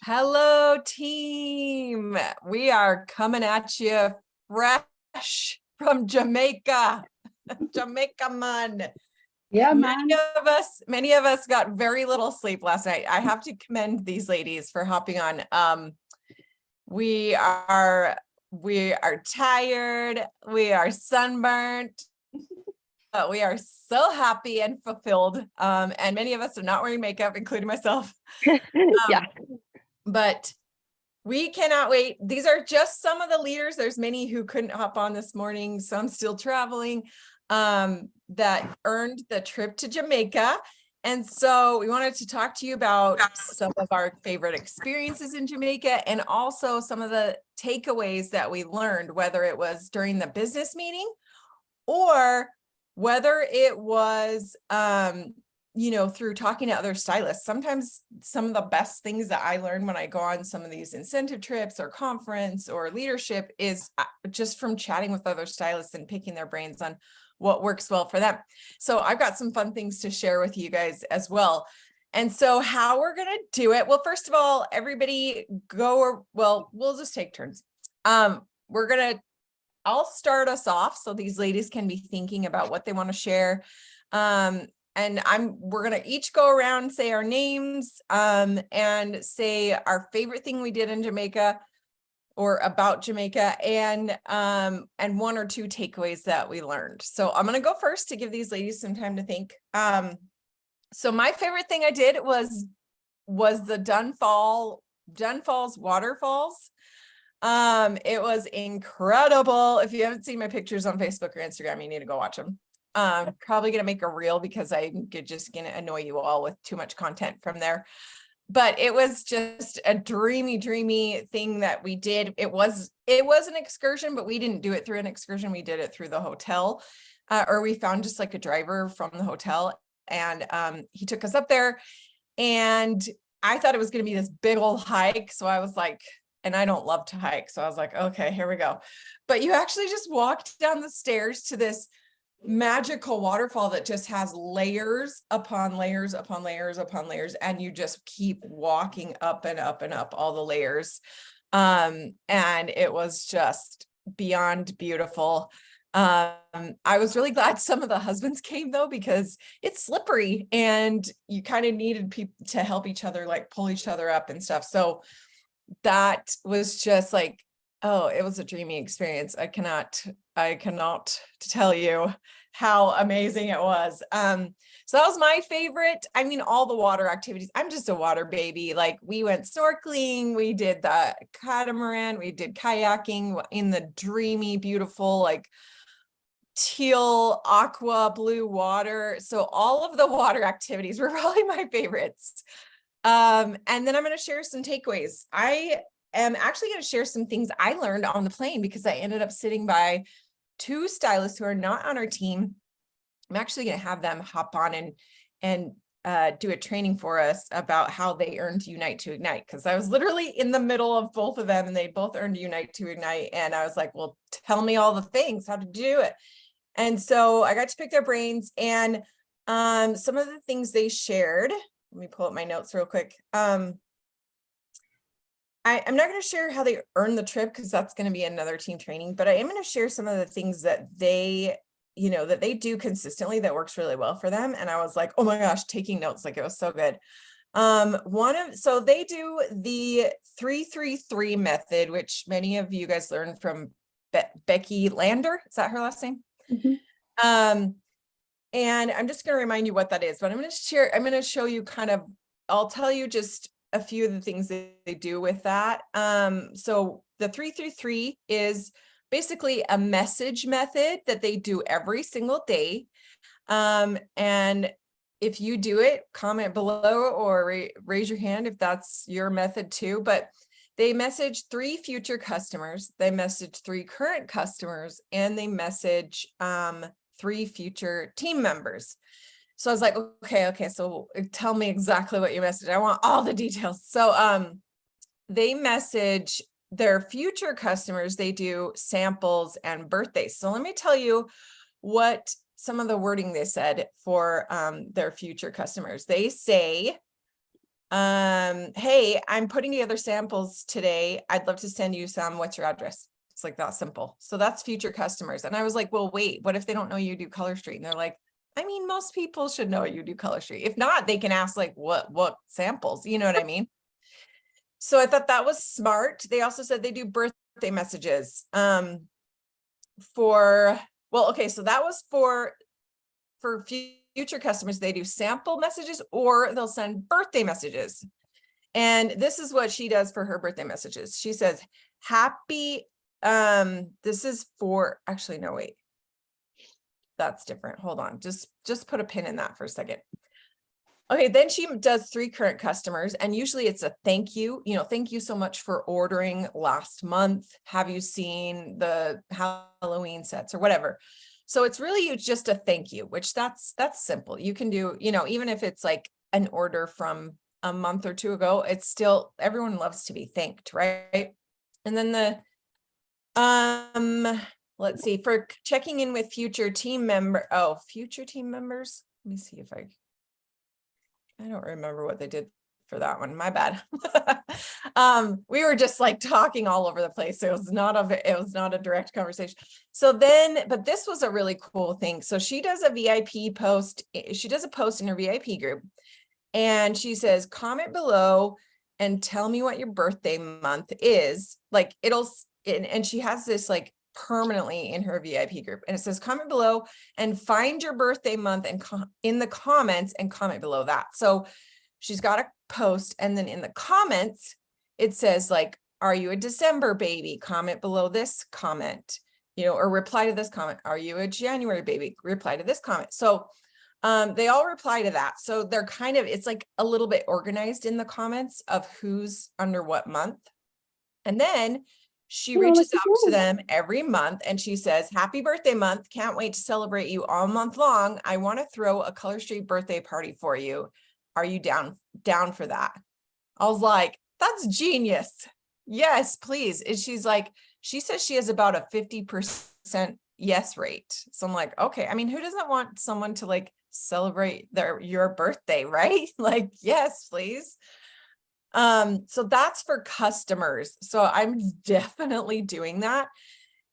Hello, team. We are coming at you fresh from Jamaica. Jamaica, man. Yeah, man. Many of us got very little sleep last night. I have to commend these ladies for hopping on. We are tired. We are sunburnt. But we are so happy and fulfilled. And many of us are not wearing makeup, including myself. Yeah. But we cannot wait. These are just some of the leaders. There's many who couldn't hop on this morning. Some still traveling that earned the trip to Jamaica. And so we wanted to talk to you about some of our favorite experiences in Jamaica and also some of the takeaways that we learned, whether it was during the business meeting or whether it was through talking to other stylists. Sometimes some of the best things that I learned when I go on some of these incentive trips or conference or leadership is just from chatting with other stylists and picking their brains on what works well for them. So I've got some fun things to share with you guys as well. And so how we're going to do it. Well, first of all, everybody we'll just take turns. I'll start us off so these ladies can be thinking about what they want to share. And we're going to each go around, say our names, and say our favorite thing we did in Jamaica or about Jamaica and one or two takeaways that we learned. So I'm going to go first to give these ladies some time to think. So my favorite thing I did was the Dunfalls waterfalls. It was incredible. If you haven't seen my pictures on Facebook or Instagram, you need to go watch them. Probably gonna make a reel because I'm just gonna annoy you all with too much content from there. But it was just a dreamy thing that we did. It was an excursion, but we didn't do it through an excursion. We did it through the hotel, or we found just like a driver from the hotel, and he took us up there. And I thought it was gonna be this big old hike, so I was like, and I don't love to hike, so I was like, okay, here we go. But you actually just walked down the stairs to this magical waterfall that just has layers upon layers upon layers upon layers, and you just keep walking up and up and up all the layers. And it was just beyond beautiful. I was really glad some of the husbands came though, because it's slippery and you kind of needed people to help each other, like pull each other up and stuff. So that was just like, oh, it was a dreamy experience. I cannot tell you how amazing it was. So that was my favorite. I mean, all the water activities. I'm just a water baby. Like we went snorkeling, we did the catamaran, we did kayaking in the dreamy, beautiful, like teal, aqua, blue water. So all of the water activities were probably my favorites. And then I'm going to share some takeaways. I am actually going to share some things I learned on the plane because I ended up sitting by two stylists who are not on our team. I'm actually going to have them hop on and do a training for us about how they earned Unite to Ignite, because I was literally in the middle of both of them and they both earned Unite to Ignite. And I was like, well, tell me all the things, how to do it. And so I got to pick their brains, and some of the things they shared. Let me pull up my notes real quick. I'm not going to share how they earned the trip because that's going to be another team training, but I am going to share some of the things that they do consistently that works really well for them. And I was like, oh my gosh, taking notes, like it was so good. So they do the 3-3-3 method, which many of you guys learned from Becky Lander. Is that her last name? Mm-hmm. And I'm just going to remind you what that is, but I'm going to show you I'll tell you just a few of the things that they do with that. So the 3-3-3 is basically a message method that they do every single day. And if you do it, comment below or raise your hand if that's your method too. But they message 3 future customers, they message 3 current customers, and they message 3 future team members. So I was like, okay, so tell me exactly what you message. I want all the details. So they message their future customers, they do samples and birthdays. So let me tell you what some of the wording they said for their future customers. They say, hey, I'm putting together samples today. I'd love to send you some. What's your address? It's like that simple. So that's future customers. And I was like, well, wait, what if they don't know you do Color Street? And they're like, I mean, most people should know you do Color Street. If not, they can ask like, what samples? You know what I mean? So I thought that was smart. They also said they do birthday messages. So that was for future customers. They do sample messages or they'll send birthday messages. And this is what she does for her birthday messages. She says, happy, this is for, actually, no, wait, that's different. Hold on. Just put a pin in that for a second. Okay, then she does 3 current customers, and usually it's a thank you. Thank you so much for ordering last month. Have you seen the Halloween sets or whatever? So it's really just a thank you, which that's simple. You can do, even if it's like an order from a month or 2 ago, it's still, everyone loves to be thanked, right? And then let's see, for checking in with future team members. Let me see if I don't remember what they did for that one. My bad. We were just like talking all over the place. So it was not a direct conversation. But this was a really cool thing. So she does a VIP post. She does a post in her VIP group, and she says, comment below and tell me what your birthday month is. Like and she has this like permanently in her VIP group, and it says comment below and find your birthday month and in the comments and comment below that. So she's got a post, and then in the comments it says like, are you a December baby? Comment below this comment, or reply to this comment. Are you a January baby? Reply to this comment. So they all reply to that. So they're it's like a little bit organized in the comments of who's under what month. And then she reaches out to them every month and she says, happy birthday month. Can't wait to celebrate you all month long. I want to throw a Color Street birthday party for you. Are you down for that? I was like, that's genius. Yes, please. And she's like, she says she has about a 50% yes rate. So I'm like, okay. I mean, who doesn't want someone to like celebrate your birthday, right? Like, yes, please. So that's for customers. So I'm definitely doing that.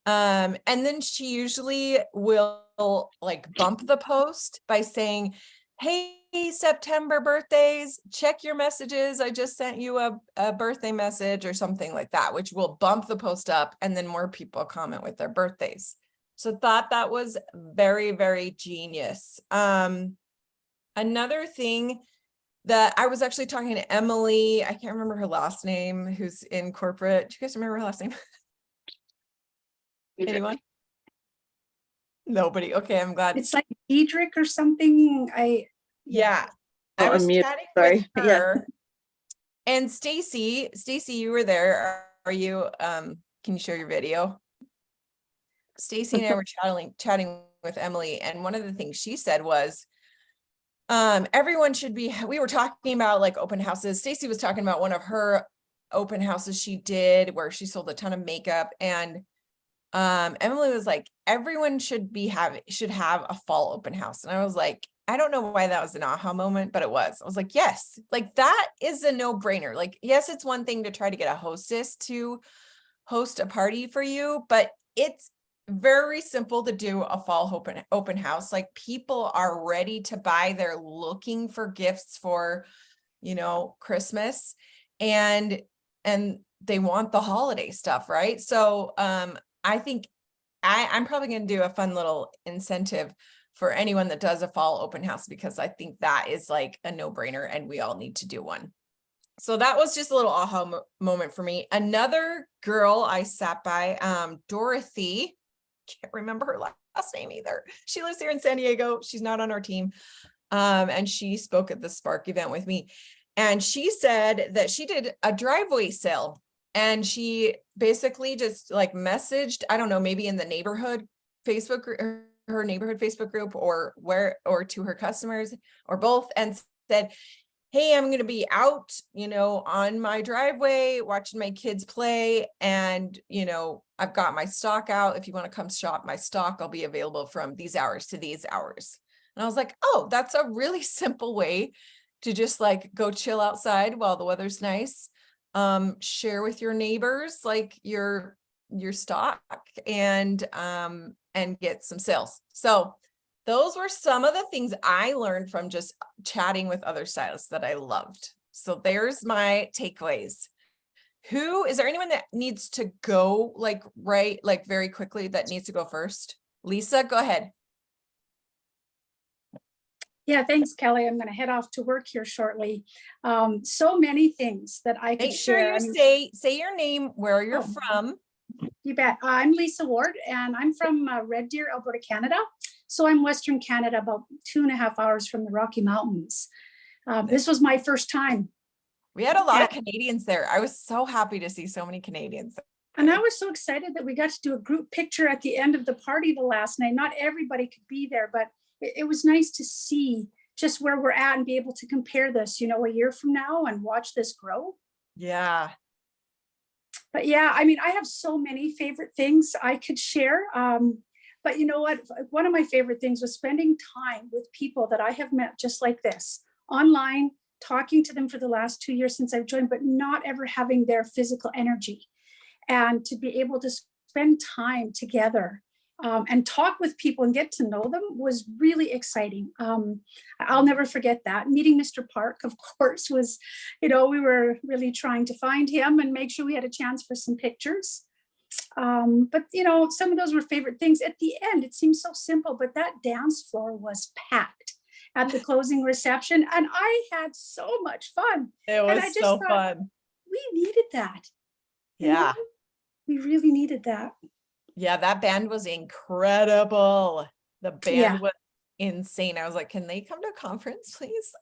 And then she usually will like bump the post by saying, hey, September birthdays, check your messages. I just sent you a birthday message or something like that, which will bump the post up, and then more people comment with their birthdays. So thought that was very, very genius. Another thing that I was actually talking to Emily, I can't remember her last name, who's in corporate. Do you guys remember her last name? Anyone? Nobody. Okay, I'm glad. It's like Diedrich or something. Yeah. I was chatting with her. And Stacy, you were there. Are you can you share your video? Stacy and I were chatting with Emily, and one of the things she said was everyone should be, we were talking about like open houses. Stacy was talking about one of her open houses she did where she sold a ton of makeup, and Emily was like, everyone should have a fall open house. And I was like, I don't know why that was an aha moment, but it was. I was like, yes, like that is a no-brainer. Like, yes, it's one thing to try to get a hostess to host a party for you, but it's very simple to do a fall open house. Like, people are ready to buy. They're looking for gifts for, Christmas, and they want the holiday stuff, right? So I think I'm probably going to do a fun little incentive for anyone that does a fall open house, because I think that is like a no-brainer and we all need to do one. So that was just a little aha moment for me. Another girl I sat by, Dorothy, can't remember her last name either. She lives here in San Diego. She's not on our team. And she spoke at the Spark event with me. And she said that she did a driveway sale, and she basically just like messaged, I don't know, maybe in the neighborhood Facebook group, her neighborhood Facebook group, or to her customers, or both, and said, hey, I'm going to be out, on my driveway watching my kids play. And, I've got my stock out. If you want to come shop my stock, I'll be available from these hours to these hours. And I was like, oh, that's a really simple way to just like go chill outside while the weather's nice. Share with your neighbors like your stock and get some sales. So those were some of the things I learned from just chatting with other stylists that I loved. So there's my takeaways. Is there anyone that needs to go like very quickly that needs to go first? Lisa, go ahead. Yeah, thanks, Kelly. I'm going to head off to work here shortly. So many things that I could Make sure share. you say your name, where you're from. You bet. I'm Lisa Ward, and I'm from Red Deer, Alberta, Canada. So I'm Western Canada, about 2.5 hours from the Rocky Mountains. This was my first time. We had a lot of Canadians there. I was so happy to see so many Canadians. And I was so excited that we got to do a group picture at the end of the party the last night. Not everybody could be there, but it was nice to see just where we're at and be able to compare this, a year from now and watch this grow. Yeah. But yeah, I mean, I have so many favorite things I could share. But you know what? One of my favorite things was spending time with people that I have met just like this online, talking to them for the last 2 years since I've joined, but not ever having their physical energy. And to be able to spend time together and talk with people and get to know them was really exciting. I'll never forget that. Meeting Mr. Park, of course, was, we were really trying to find him and make sure we had a chance for some pictures. But, some of those were favorite things. At the end, it seems so simple, but that dance floor was packed at the closing reception. And I had so much fun. It was so fun. We needed that. Yeah. We really needed that. Yeah, that band was incredible. The band was insane. I was like, can they come to a conference, please?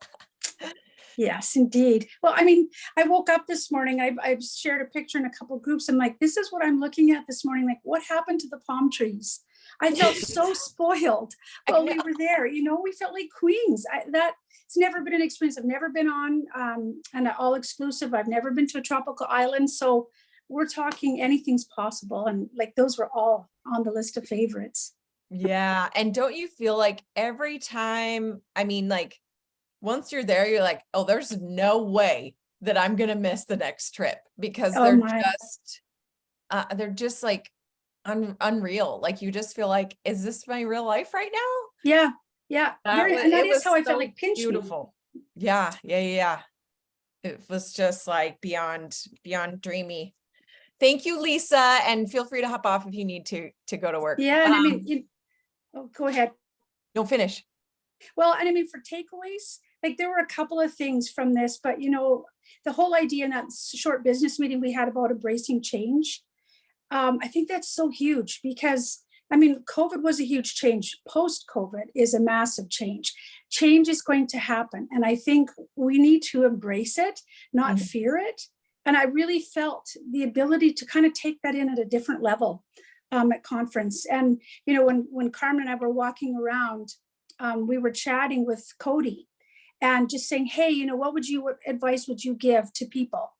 Yes, indeed. Well, I mean, I woke up this morning, I've shared a picture in a couple of groups. I'm like, this is what I'm looking at this morning. Like, what happened to the palm trees? I felt so spoiled while we were there. We felt like queens. It's never been an experience. I've never been on an all exclusive. I've never been to a tropical island. So we're talking anything's possible. And like, those were all on the list of favorites. Yeah. And don't you feel like every time, I mean, like once you're there, you're like, oh, there's no way that I'm going to miss the next trip because they're just like unreal. Like you just feel like, is this my real life right now? Yeah. Yeah. And that is how I felt like pinch beautiful. Me. Yeah. It was just like beyond dreamy. Thank you, Lisa. And feel free to hop off if you need to go to work. Yeah. And I mean, go ahead. Don't finish. Well, and I mean, for takeaways, like there were a couple of things from this, but the whole idea in that short business meeting we had about embracing change, I think that's so huge because I mean, COVID was a huge change. Post-COVID is a massive change. Change is going to happen. And I think we need to embrace it, not fear it. And I really felt the ability to kind of take that in at a different level at conference. And, when Carmen and I were walking around, we were chatting with Cody and just saying, hey, what advice would you give to people?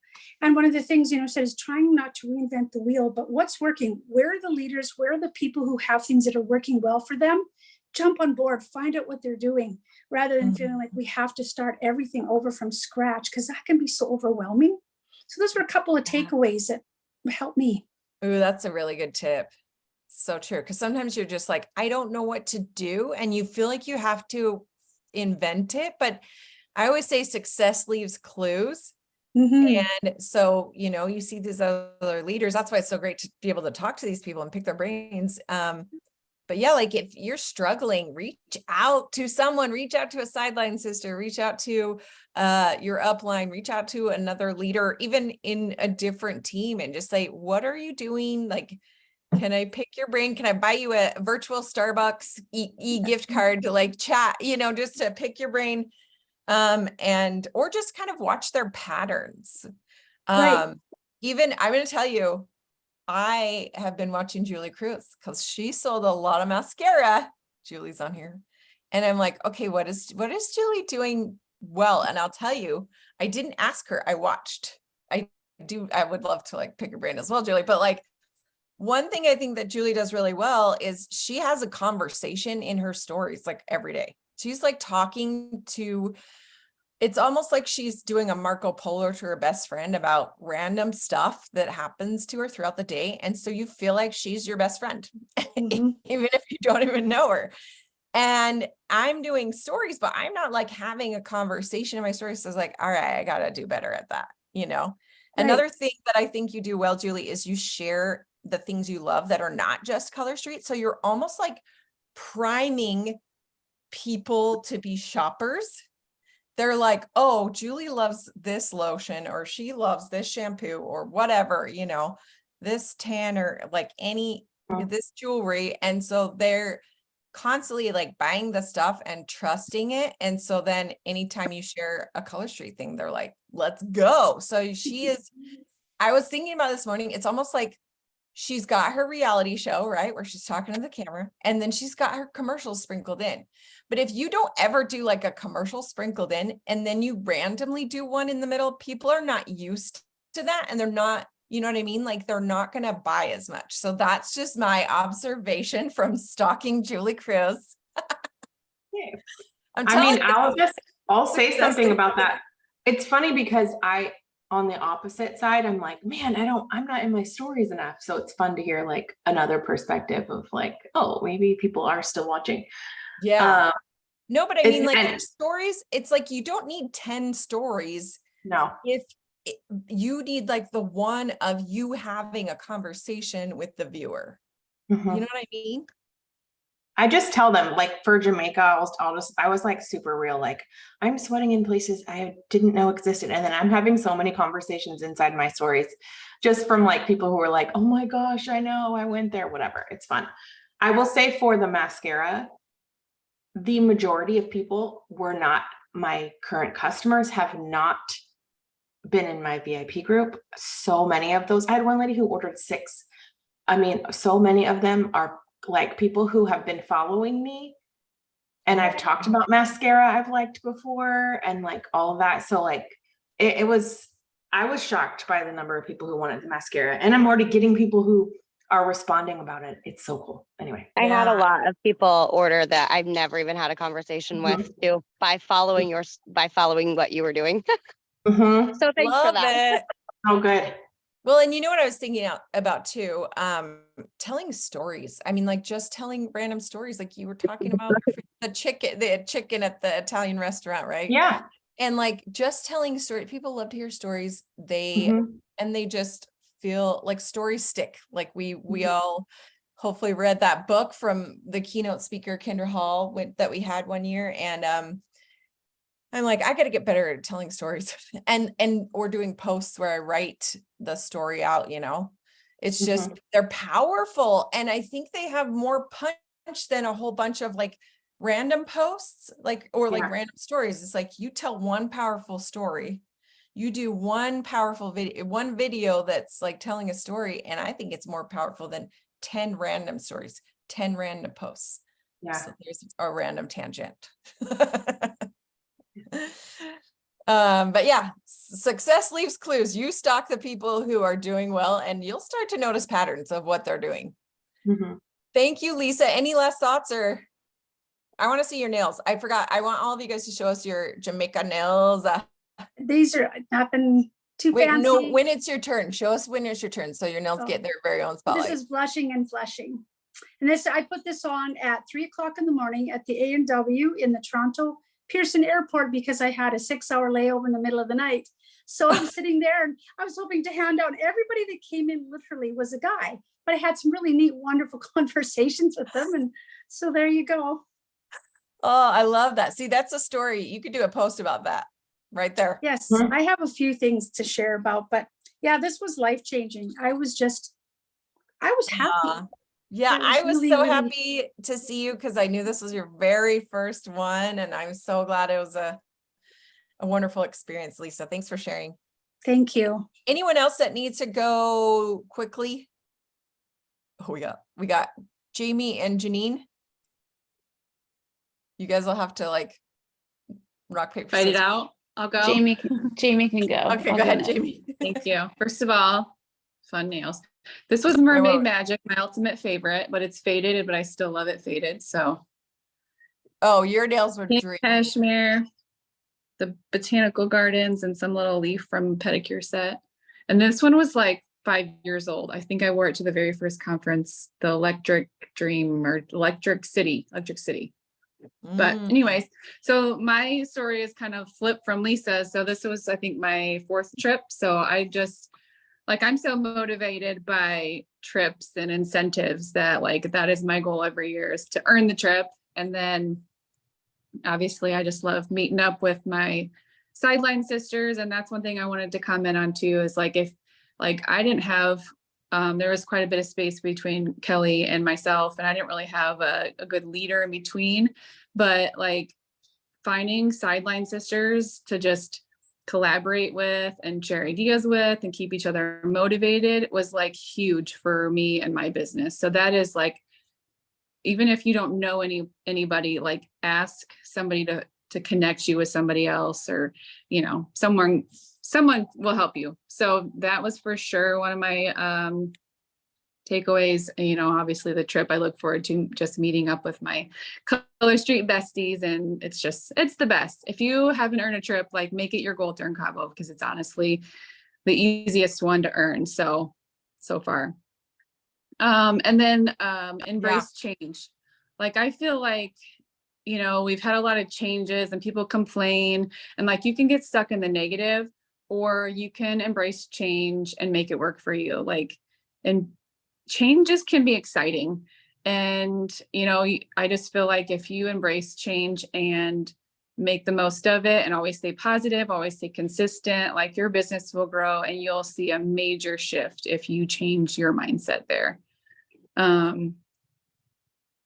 And one of the things, said is trying not to reinvent the wheel, but what's working? Where are the leaders? Where are the people who have things that are working well for them? Jump on board, find out what they're doing, rather than feeling like we have to start everything over from scratch, because that can be so overwhelming. So those were a couple of takeaways that helped me. Ooh, that's a really good tip. So true. Because sometimes you're just like, I don't know what to do. And you feel like you have to invent it. But I always say success leaves clues. And so, you see these other leaders. That's why it's so great to be able to talk to these people and pick their brains. But yeah, like if you're struggling, reach out to someone, reach out to a sideline sister, reach out to your upline, reach out to another leader, even in a different team, and just say, what are you doing? Like, can I pick your brain? Can I buy you a virtual Starbucks gift card to like chat, just to pick your brain, or just kind of watch their patterns. Right. Even I'm going to tell you, I have been watching Julie Cruz because she sold a lot of mascara. Julie's on here. And I'm like, okay, what is Julie doing well? And I'll tell you, I didn't ask her. I watched. I would love to like pick her brain as well, Julie. But like one thing I think that Julie does really well is she has a conversation in her stories like every day. She's like talking to It's almost like she's doing a Marco Polo to her best friend about random stuff that happens to her throughout the day. And so you feel like she's your best friend, Mhm. even if you don't even know her. And I'm doing stories, but I'm not like having a conversation in my stories. So it's like, all right, I got to do better at that. Right. Another thing that I think you do well, Julie, is you share the things you love that are not just Color Street. So you're almost like priming people to be shoppers. They're like, oh, Julie loves this lotion, or she loves this shampoo, or whatever, this tan, or like this jewelry. And so they're constantly like buying the stuff and trusting it. And so then anytime you share a Color Street thing, they're like, let's go. So I was thinking about this morning, it's almost like she's got her reality show, right? Where she's talking to the camera, and then she's got her commercials sprinkled in. But if you don't ever do like a commercial sprinkled in, and then you randomly do one in the middle, people are not used to that. And they're not, you know what I mean? Like they're not going to buy as much. So that's just my observation from stalking Julie Cruz. I'm telling you, I'll say something about that. It's funny because on the opposite side, I'm like, man, I'm not in my stories enough. So it's fun to hear like another perspective of like, oh, maybe people are still watching. Yeah. No, but I mean, like and- your stories, it's like you don't need 10 stories. No. If you need like the one of you having a conversation with the viewer. Mhm. You know what I mean? I just tell them, like for Jamaica, I was like super real, like I'm sweating in places I didn't know existed. And then I'm having so many conversations inside my stories just from like people who are like, oh my gosh, I know, I went there, whatever. It's fun. I will say for the mascara, the majority of people were not my current customers, have not been in my VIP group. So many of those, I had one lady who ordered 6. I mean, so many of them are like people who have been following me, and I've talked about mascara I've liked before and like all of that. So like I was shocked by the number of people who wanted the mascara, and I'm already getting people who are responding about it. It's so cool. Anyway. I had a lot of people order that I've never even had a conversation with too by following what you were doing. So thanks for that. It. Oh, good. Well, and you know what I was thinking about too, telling stories. I mean, like just telling random stories, like you were talking about the chicken at the Italian restaurant, right? Yeah. And like just telling stories, people love to hear stories. And they just feel like stories stick. Like we all hopefully read that book from the keynote speaker, Kendra Hall, that we had one year. And I'm like, I got to get better at telling stories and or doing posts where I write the story out, it's just, they're powerful. And I think they have more punch than a whole bunch of like random posts, like random stories. It's like you tell one powerful story, you do one powerful video that's like telling a story. And I think it's more powerful than 10 random stories, 10 random posts. Yeah. So there's a random tangent. But yeah, success leaves clues. You stalk the people who are doing well, and you'll start to notice patterns of what they're doing. Thank you, Lisa. Any last thoughts? Or I want to see your nails. I forgot. I want all of you guys to show us your Jamaica nails. These are nothing too fancy. No, when it's your turn, show us when it's your turn. So your nails get their very own spotlight. This is blushing and flushing. And I put this on at 3:00 in the morning at the A&W in the Toronto Pearson Airport because I had a 6-hour layover in the middle of the night. So I'm sitting there and I was hoping to hand out. Everybody that came in literally was a guy, but I had some really neat, wonderful conversations with them. And so there you go. Oh, I love that. See, that's a story. You could do a post about that right there. Yes, I have a few things to share about, but yeah, this was life-changing. I was happy. Yeah, I was so happy to see you because I knew this was your very first one, and I'm so glad it was a wonderful experience, Lisa. Thanks for sharing. Thank you. Anyone else that needs to go quickly? Oh, we got Jamie and Janine. You guys will have to like rock, paper, fight it out. I'll go. Jamie can go. Okay, go ahead, Jamie. Thank you. First of all, fun nails. This was Mermaid Magic, my ultimate favorite, but it's faded, but I still love it faded. So. Oh, your nails were dreamy. Cashmere. the botanical gardens and some little leaf from pedicure set. And this one was like 5 years old. I think I wore it to the very first conference, the Electric Dream or Electric City. But Mm. anyways, so my story is kind of flipped from Lisa's. So this was, I think, my 4th trip. So I just like, I'm so motivated by trips and incentives that like, that is my goal every year, is to earn the trip. And then obviously I just love meeting up with my sideline sisters. And that's one thing I wanted to comment on too, is like, if like I didn't have, there was quite a bit of space between Kelly and myself, and I didn't really have a good leader in between, but like finding sideline sisters to just collaborate with and share ideas with and keep each other motivated was like huge for me and my business. So that is like, even if you don't know anybody, like ask somebody to connect you with somebody else, or, you know, someone will help you. So that was for sure one of my takeaways. You know, obviously the trip, I look forward to just meeting up with my Color Street besties, and it's the best. If you haven't earned a trip, like make it your goal to earn Cabo, because it's honestly the easiest one to earn so far. And then embrace change. Like I feel like, you know, we've had a lot of changes and people complain, and like you can get stuck in the negative, or you can embrace change and make it work for you. Like, and changes can be exciting. And, you know, I just feel like if you embrace change and make the most of it and always stay positive, always stay consistent, like your business will grow and you'll see a major shift if you change your mindset there.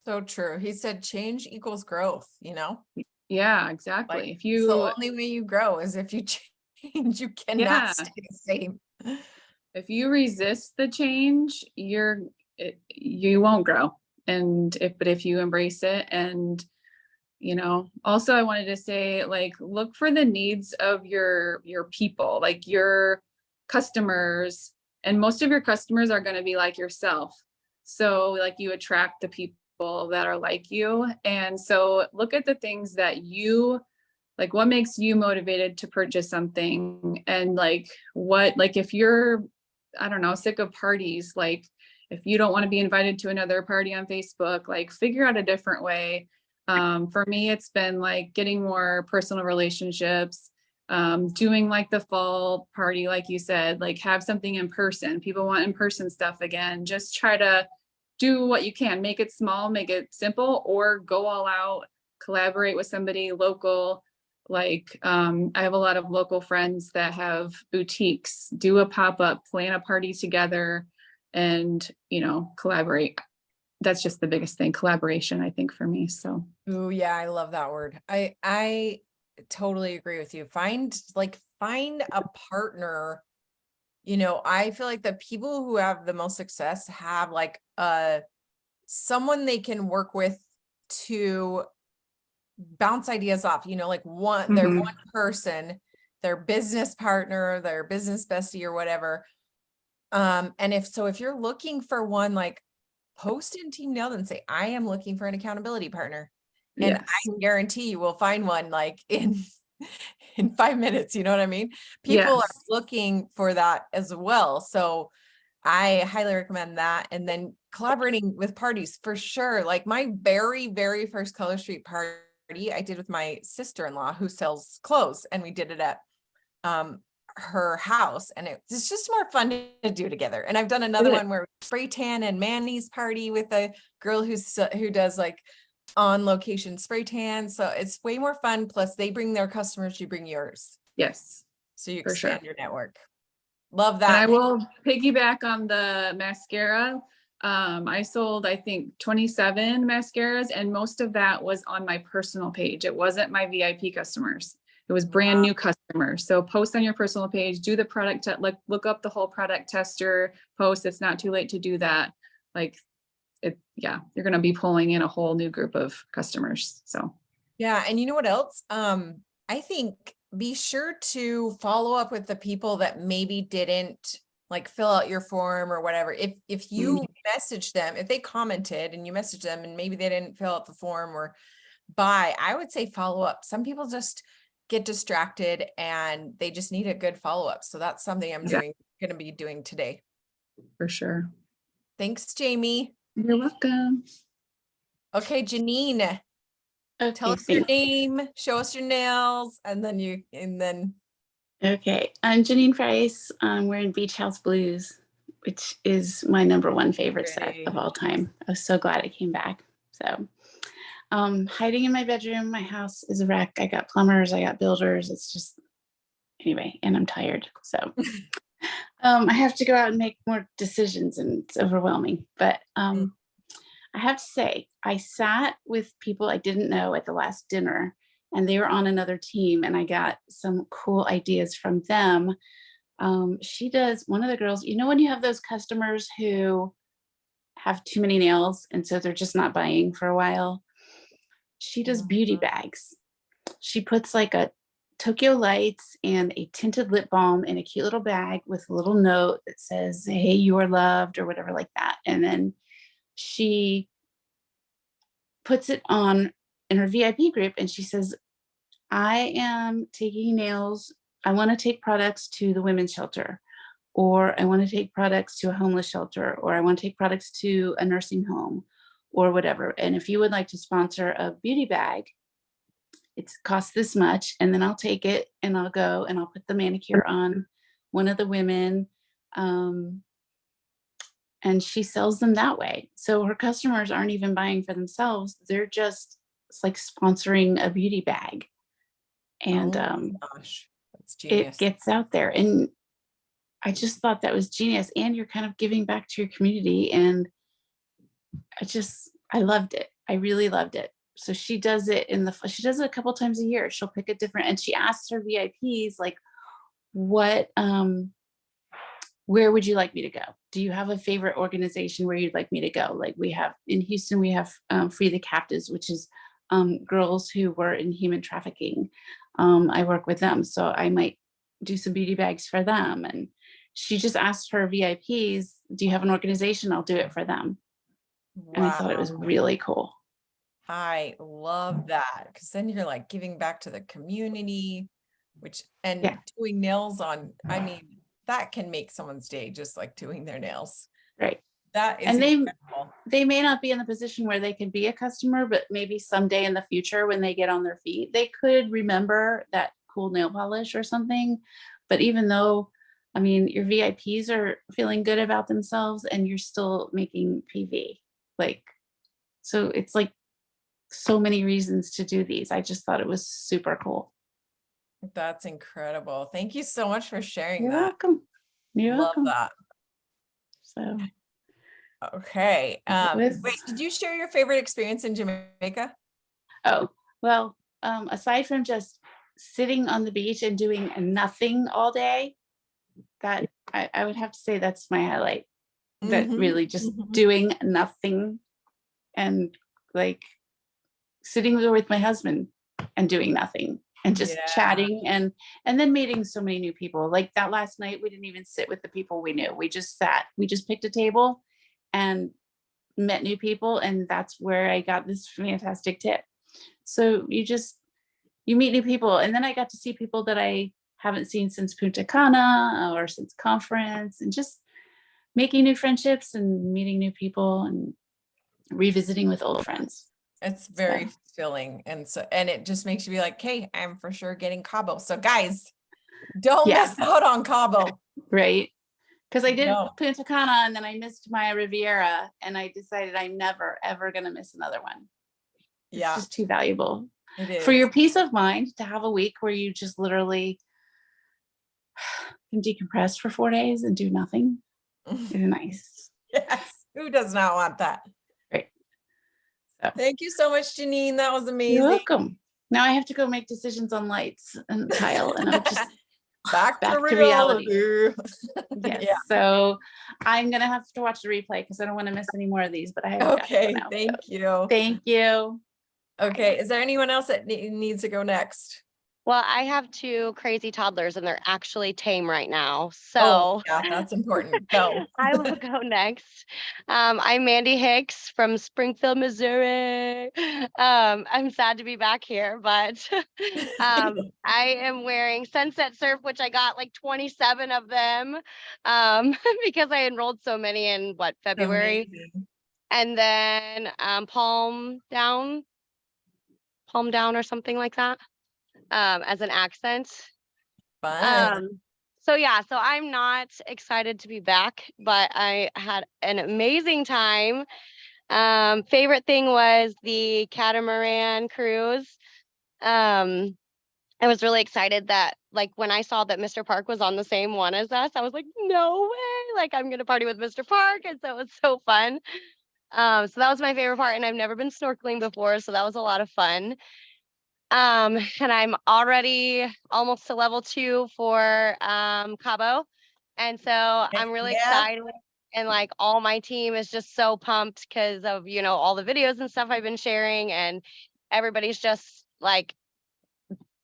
So true. He said change equals growth, you know? Yeah, exactly. Like, If it's the you, only way you grow is if you change, you cannot yeah, stay the same. if you resist the change, you won't grow. But if you embrace it, and, you know, also I wanted to say, like, look for the needs of your people, like your customers, and most of your customers are going to be like yourself. So like you attract the people that are like you. And so look at the things that you like, what makes you motivated to purchase something, and like what, like if you're, I don't know, sick of parties, like if you don't want to be invited to another party on Facebook, like figure out a different way. For me, it's been like getting more personal relationships, doing like the fall party, like you said, like have something in person. People want in-person stuff again. Just try to do what you can, make it small, make it simple, or go all out, collaborate with somebody local. Like, I have a lot of local friends that have boutiques, do a pop-up, plan a party together, and, you know, collaborate. That's just the biggest thing, collaboration, I think, for me. So. Oh yeah, I love that word. I totally agree with you. Find a partner. You know, I feel like the people who have the most success have like someone they can work with to bounce ideas off, you know, like they're one person, their business partner, their business bestie or whatever. And if you're looking for one, like post in Team Nailed and say, I am looking for an accountability partner. And Yes. I can guarantee you will find one like in 5 minutes, you know what I mean? People are looking for that as well. So I highly recommend that. And then collaborating with parties for sure. Like my very, very first Color Street party I did with my sister-in-law who sells clothes, and we did it at her house, and it's just more fun to do together. And I've done another one where we spray tan and Manny's party with a girl who does like on location spray tan. So it's way more fun. Plus they bring their customers, you bring yours. Yes. So you For expand sure. your network. Love And I that. will piggyback on the mascara. I sold, I think, 27 mascaras, and most of that was on my personal page. It wasn't my VIP customers. It was brand new customers. So post on your personal page, do the product, look up the whole product tester post. It's not too late to do that. Like yeah, you're going to be pulling in a whole new group of customers. So. Yeah. And you know what else? I think be sure to follow up with the people that maybe didn't like fill out your form or whatever. If you message them, if they commented and you message them and maybe they didn't fill out the form or I would say follow up. Some people just get distracted and they just need a good follow-up. So that's something I'm Yeah. going to be doing today. For sure. Thanks, Jamie. You're welcome. Okay, Janine, tell Okay, us your thank- name, show us your nails, and then okay. I'm Janine Price. I'm wearing Beach House Blues, which is my #1 favorite set of all time. I was so glad it came back. So, hiding in my bedroom, my house is a wreck. I got plumbers, I got builders. It's just, anyway, and I'm tired. So, I have to go out and make more decisions and it's overwhelming. But I have to say, I sat with people I didn't know at the last dinner and they were on another team and I got some cool ideas from them. She does, one of the girls, you know, when you have those customers who have too many nails and so they're just not buying for a while, she does beauty bags. She puts like a Tokyo lights and a tinted lip balm in a cute little bag with a little note that says, "Hey, you are loved," or whatever like that. And then she puts it on in her VIP group and she says, "I am taking nails. I want to take products to the women's shelter, or I want to take products to a homeless shelter, or I want to take products to a nursing home, or whatever. And if you would like to sponsor a beauty bag, it costs this much, and then I'll take it and I'll go and I'll put the manicure on one of the women." And she sells them that way. So her customers aren't even buying for themselves. They're just, it's like sponsoring a beauty bag. And oh my gosh, that's it genius. gets out there. And I just thought that was genius. And you're kind of giving back to your community. And I loved it. I really loved it. So she does it she does it a couple times a year. She'll pick a different, and she asks her VIPs like, what, where would you like me to go? Do you have a favorite organization where you'd like me to go? Like we have in Houston, we have Free the Captives, which is girls who were in human trafficking. I work with them. So I might do some beauty bags for them. And she just asked her VIPs, do you have an organization? I'll do it for them. And I thought it was Wow. really cool. I love that because then you're like giving back to the community, Yeah. doing nails on, I mean, that can make someone's day just like doing their nails. Right. That is And incredible. they may not be in the position where they can be a customer, but maybe someday in the future when they get on their feet, they could remember that cool nail polish or something. But even though, I mean, your VIPs are feeling good about themselves and you're still making PV. Like, so it's like so many reasons to do these. I just thought it was super cool. That's incredible. Thank you so much for sharing You're that. welcome. You're Love welcome. that. So Okay. That was- Wait, did you share your favorite experience in Jamaica? Oh, well, aside from just sitting on the beach and doing nothing all day, that I would have to say that's my highlight. That Mhm, really just mhm. doing nothing and like sitting there with my husband and doing nothing and just Yeah. chatting and then meeting so many new people. Like that last night, we didn't even sit with the people we knew. We just sat, we just picked a table and met new people. And that's where I got this fantastic tip. So you meet new people. And then I got to see people that I haven't seen since Punta Cana or since conference, and just making new friendships and meeting new people and revisiting with old friends. It's very fulfilling. And it just makes you be like, hey, I'm for sure getting Cabo. So guys, don't Yeah. miss out on Cabo. Right. Because I did No. Punta Cana and then I missed Maya Riviera and I decided I'm never, ever going to miss another one. It's Yeah, just too valuable. it is. For your peace of mind to have a week where you just literally can decompress for 4 days and do nothing is nice. Yes. Who does not want that? Right. So Thank you so much, Janine. That was amazing. you're welcome. Now I have to go make decisions on lights and tile and I'm just back to reality. reality. Yes. Yeah. So I'm gonna have to watch the replay because I don't want to miss any more of these. But I have Okay. Thank you. Thank you. Okay. Is there anyone else that needs to go next? Well, I have two crazy toddlers and they're actually tame right now. Oh, So yeah, that's important. Go. I will go next. I'm Mandy Hicks from Springfield, Missouri. I'm sad to be back here, but I am wearing Sunset Surf, which I got like 27 of them because I enrolled so many in February. Amazing. And then Palm Down or something like that as an accent. Fun. So yeah, so I'm not excited to be back, but I had an amazing time. Favorite thing was the catamaran cruise. I was really excited that like when I saw that Mr. Park was on the same one as us, I was like, no way, like I'm gonna party with Mr. Park. And so it was so fun. So that was my favorite part, and I've never been snorkeling before, so that was a lot of fun. And I'm already almost to level 2 for Cabo. And so I'm really Yeah. excited. And like all my team is just so pumped because of, all the videos and stuff I've been sharing. And everybody's just like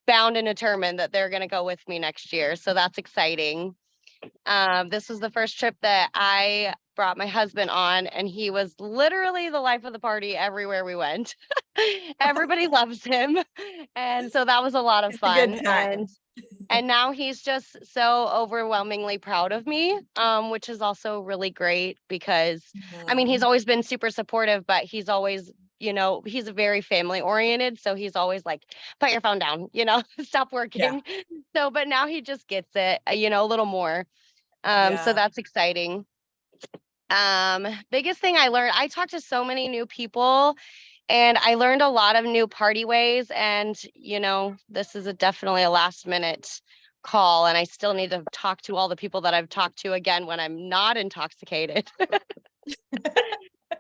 bound and determined that they're going to go with me next year. So that's exciting. This was the first trip that I brought my husband on, and he was literally the life of the party everywhere we went. Everybody loves him. And so that was a lot of It's a good fun. time. And now he's just so overwhelmingly proud of me, which is also really great because I mean, he's Mhm. always been super supportive, but he's always, he's very family oriented. So he's always like, put your phone down, stop working. So, but now he just gets it, a little more. So Yeah. that's exciting. Biggest thing I learned, I talked to so many new people and I learned a lot of new party ways. And, this is definitely a last minute call. And I still need to talk to all the people that I've talked to again when I'm not intoxicated.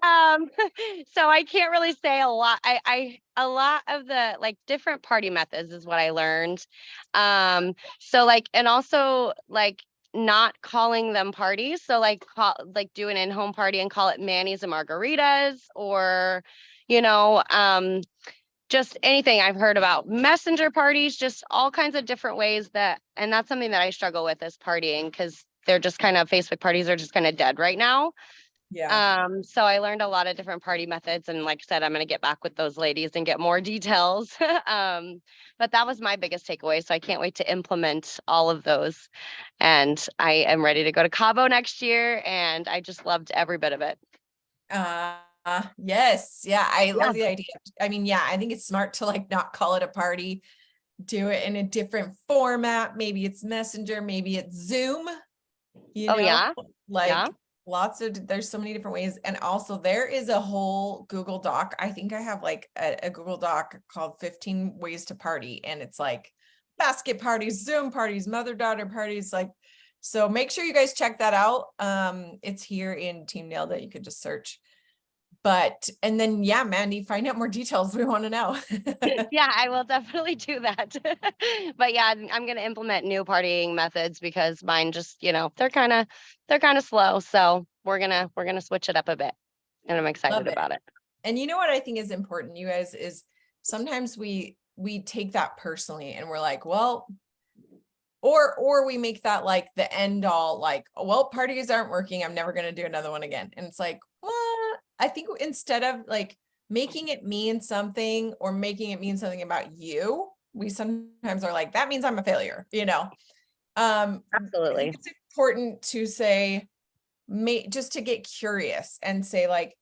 Um, so I can't really say a lot. A lot of the like different party methods is what I learned. So like, and also like not calling them parties. So like do an in-home party and call it Manny's and Margaritas, or, you know, um, just anything. I've heard about messenger parties, just all kinds of different ways and that's something that I struggle with is partying because they're just kind of Facebook parties are just kind of dead right now. Yeah. So I learned a lot of different party methods, and like I said, I'm going to get back with those ladies and get more details. But that was my biggest takeaway. So I can't wait to implement all of those. And I am ready to go to Cabo next year. And I just loved every bit of it. Yes. Yeah. I love Yeah. the idea. I mean, yeah, I think it's smart to like not call it a party, do it in a different format. Maybe it's Messenger, maybe it's Zoom, Oh, yeah. like Yeah. there's so many different ways. And also there is a whole Google Doc. I think I have like a Google Doc called 15 Ways to Party. And it's like basket parties, Zoom parties, mother-daughter parties. Like, so make sure you guys check that out. It's here in Team Nail that you could just search. And then, yeah, Mandy, find out more details. We want to know. Yeah, I will definitely do that. But yeah, I'm going to implement new partying methods because mine just, they're kind of slow. So we're going to switch it up a bit, and I'm Love excited it. about it. And you know what I think is important, you guys, is sometimes we take that personally and we're like, well, or we make that like the end all, like, well, parties aren't working, I'm never going to do another one again. And it's like, well, I think instead of like making it mean something or making it mean something about you, we sometimes are like, that means I'm a failure, I Absolutely. think it's important to say, just to get curious and say like,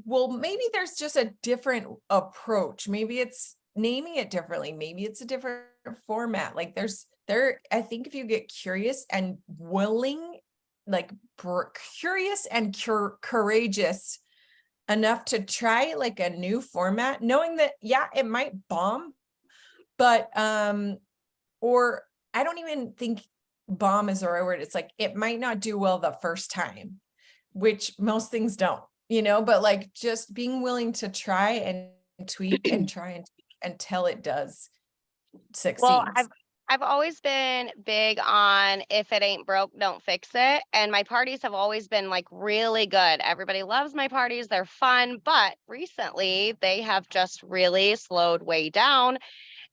well, maybe there's just a different approach. Maybe it's naming it differently. Maybe it's a different format. Like I think if you get curious and willing, like curious and courageous enough to try like a new format, knowing that, yeah, it might bomb, but, or I don't even think bomb is the right word. It's like, it might not do well the first time, which most things don't, but like just being willing to try and tweak and try and tweak until it does succeed. Well, I've always been big on if it ain't broke, don't fix it. And my parties have always been like really good. Everybody loves my parties. They're fun, but recently they have just really slowed way down.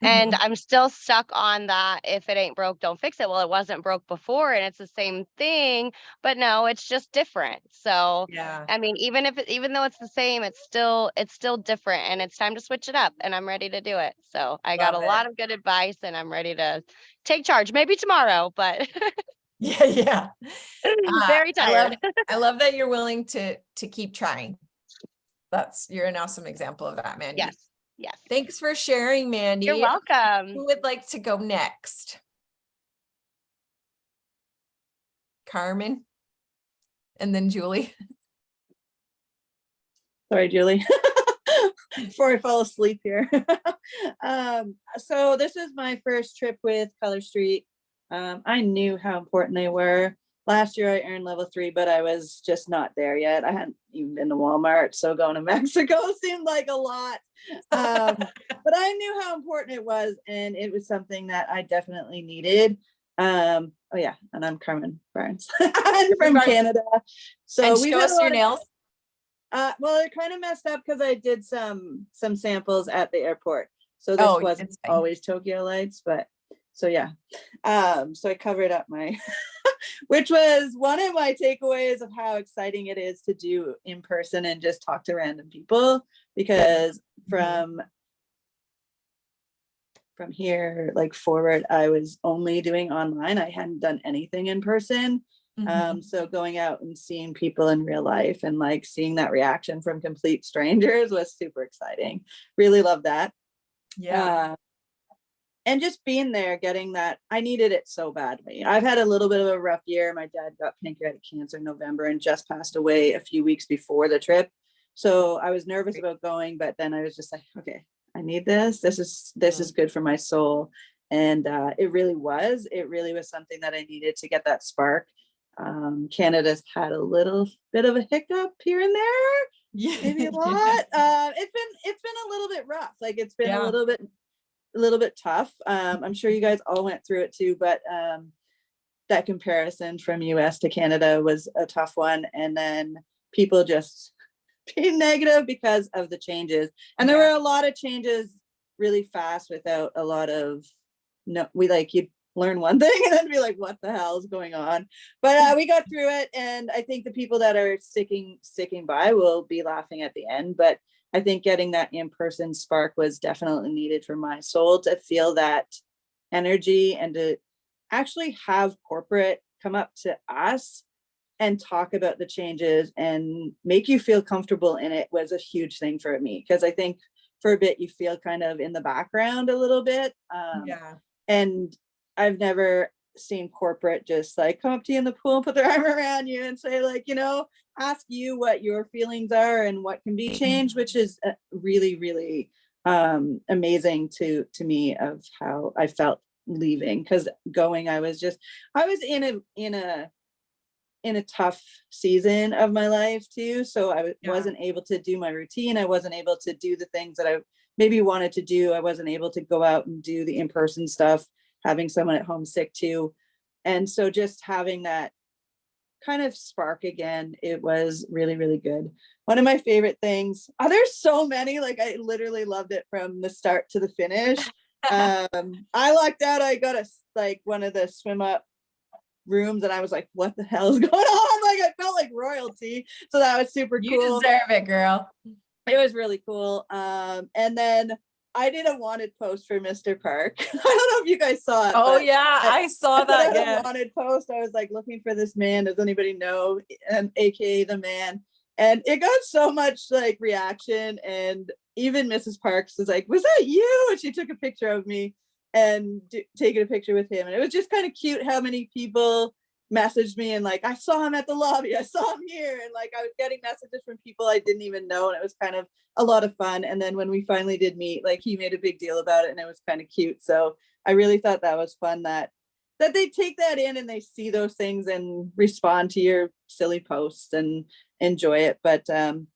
And Mhm. I'm still stuck on that. If it ain't broke, don't fix it. Well, it wasn't broke before and it's the same thing, but no, it's just different. So, Yeah, I mean, even though it's the same, it's still different and it's time to switch it up and I'm ready to do it. So I got a love it. lot of good advice and I'm ready to take charge. Maybe tomorrow, but Yeah, yeah. very I love tired. I love that you're willing to keep trying. You're an awesome example of that, Mandy. Yes. Yes. Thanks for sharing, Mandy. You're welcome. Who would like to go next? Carmen? And then Julie. Sorry, Julie. Before I fall asleep here. So this is my first trip with Color Street. I knew how important they were. Last year I earned level 3, but I was just not there yet. I hadn't even been to Walmart, so going to Mexico seemed like a lot. But I knew how important it was, and it was something that I definitely needed. Oh yeah, and I'm Carmen Barnes. I'm from Barnes. Canada. So And we've show had us a your lot of nails. well, they're kind of messed up because I did some samples at the airport. So this Oh, wasn't it's fine. always Tokyo lights, but so yeah. So I covered up my, which was one of my takeaways of how exciting it is to do in person and just talk to random people, because from here like forward, I was only doing online. I hadn't done anything in person. Mhm. So going out and seeing people in real life and like seeing that reaction from complete strangers was super exciting. Really love that. Yeah. And just being there, getting that, I needed it so badly. I've had a little bit of a rough year. My dad got pancreatic cancer in November and just passed away a few weeks before the trip. So I was nervous about going, but then I was just like, okay, I need this. This is good for my soul. And it really was something that I needed to get that spark. Canada's had a little bit of a hiccup here and there, Yeah. maybe a lot. It's been a little bit rough. Like it's been Yeah. a little bit tough. I'm sure you guys all went through it too, but that comparison from US to Canada was a tough one. And then people just being negative because of the changes. And there Yeah. were a lot of changes really fast without a lot of, no, you'd learn one thing and then be like, what the hell is going on? But we got through it. And I think the people that are sticking by will be laughing at the end. But I think getting that in-person spark was definitely needed for my soul to feel that energy and to actually have corporate come up to us and talk about the changes and make you feel comfortable in it was a huge thing for me. Because I think for a bit you feel kind of in the background a little bit. Yeah. And I've never seen corporate just like come up to you in the pool and put their arm around you and say like, ask you what your feelings are and what can be changed, which is really, really amazing to me of how I felt leaving. Because going, I was in a tough season of my life too. So I wasn't able to do my routine. I wasn't able to do the things that I maybe wanted to do. I wasn't able to go out and do the in-person stuff, having someone at home sick too. And so just having that kind of spark again, it was really, really good. One of my favorite things, there's so many, like I literally loved it from the start to the finish. I lucked out. I got one of the swim up rooms and I was like, what the hell is going on? Like I felt like royalty. So that was super cool. You deserve it, girl. It was really cool. And then I did a wanted post for Mr. Park. I don't know if you guys saw it. Oh yeah, I saw that. Yeah. Wanted post. I was like looking for this man. Does anybody know? And AKA the man. And it got so much like reaction. And even Mrs. Parks was like, was that you? And she took a picture of me and taking a picture with him. And it was just kind of cute how many people messaged me and like, I saw him at the lobby. I saw him here. And like, I was getting messages from people I didn't even know. And it was kind of a lot of fun. And then when we finally did meet, like he made a big deal about it and it was kind of cute. So I really thought that was fun that they take that in and they see those things and respond to your silly posts and enjoy it. But, and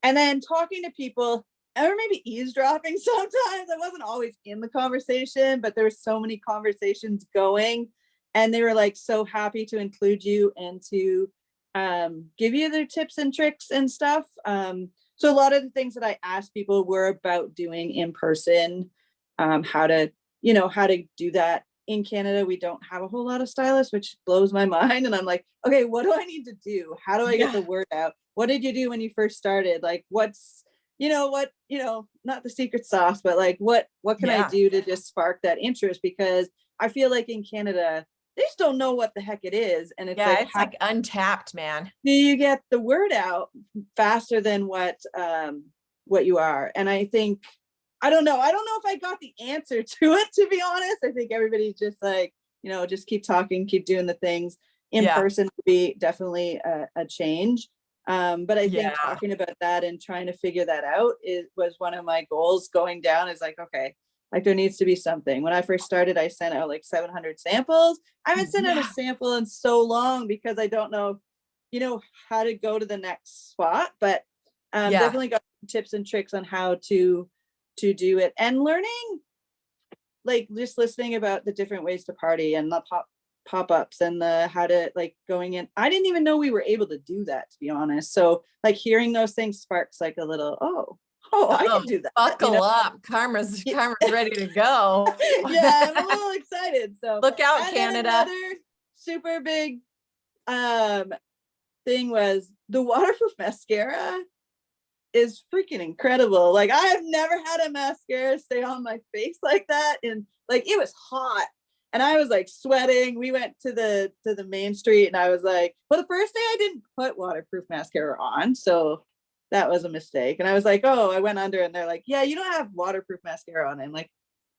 then talking to people, or maybe eavesdropping sometimes. I wasn't always in the conversation, but there were so many conversations going and they were like so happy to include you and to give you their tips and tricks and stuff. So a lot of the things that I asked people were about doing in person how to, how to do that. In Canada, we don't have a whole lot of stylists, which blows my mind. And I'm like, okay, what do I need to do? How do I get the word out? What did you do when you first started? Like, what's, not the secret sauce, but like, what can I do to just spark that interest? Because I feel like in Canada, they just don't know what the heck it is. And it's it's like untapped, man. Do you get the word out faster than what you are? And I think, I don't know if I got the answer to it, to be honest. I think everybody's just like, just keep talking, keep doing the things. In person would be definitely a change. But I think talking about that and trying to figure that out was one of my goals going down, is like, okay, like there needs to be something. When I first started, I sent out like 700 samples. I haven't sent out a sample in so long because I don't know, how to go to the next spot, but definitely got tips and tricks on how to do it, and learning, like just listening about the different ways to party and the pop-ups and the how to like going in. I didn't even know we were able to do that, to be honest. So like hearing those things sparks like a little, I can do that. Buckle up. Karma's ready to go. Yeah, I'm a little excited. So look out, Canada. Another super big thing was the waterproof mascara is freaking incredible. Like I have never had a mascara stay on my face like that. And like it was hot and I was like sweating. We went to the main street and I was like, well, the first day I didn't put waterproof mascara on. So that was a mistake. And I was like, oh, I went under and they're like, yeah, you don't have waterproof mascara on. I'm like,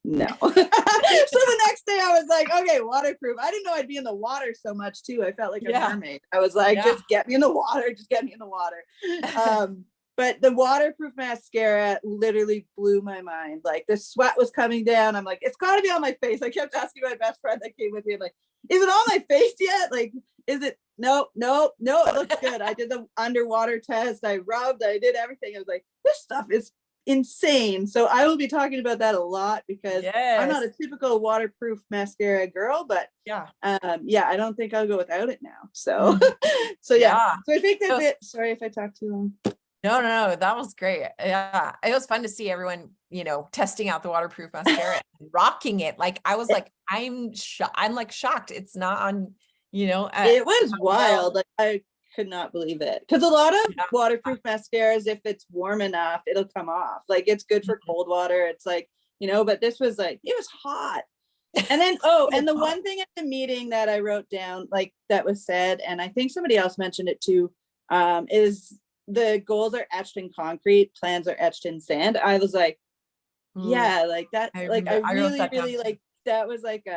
no. So the next day I was like, okay, waterproof. I didn't know I'd be in the water so much too. I felt like a mermaid. I was like, just get me in the water. Just get me in the water. But the waterproof mascara literally blew my mind. Like the sweat was coming down. I'm like, it's got to be on my face. I kept asking my best friend that came with me. I'm like, is it on my face yet? Like, is it? No, it looks good. I did the underwater test. I rubbed, I did everything. I was like, this stuff is insane. So I will be talking about that a lot because I'm not a typical waterproof mascara girl, but I don't think I'll go without it now. So, so I think that's it. Sorry if I talked too long. No, that was great. Yeah, it was fun to see everyone, testing out the waterproof mascara and rocking it. Like I was like, I'm like shocked. It's not on, it was wild. Like I could not believe it. Because a lot of waterproof mascaras, if it's warm enough, it'll come off. Like it's good for cold water. It's like, but this was like, it was hot. And then, and the one thing at the meeting that I wrote down, like that was said, and I think somebody else mentioned it too, is the goals are etched in concrete, plans are etched in sand. I was like, like that. I really like that was like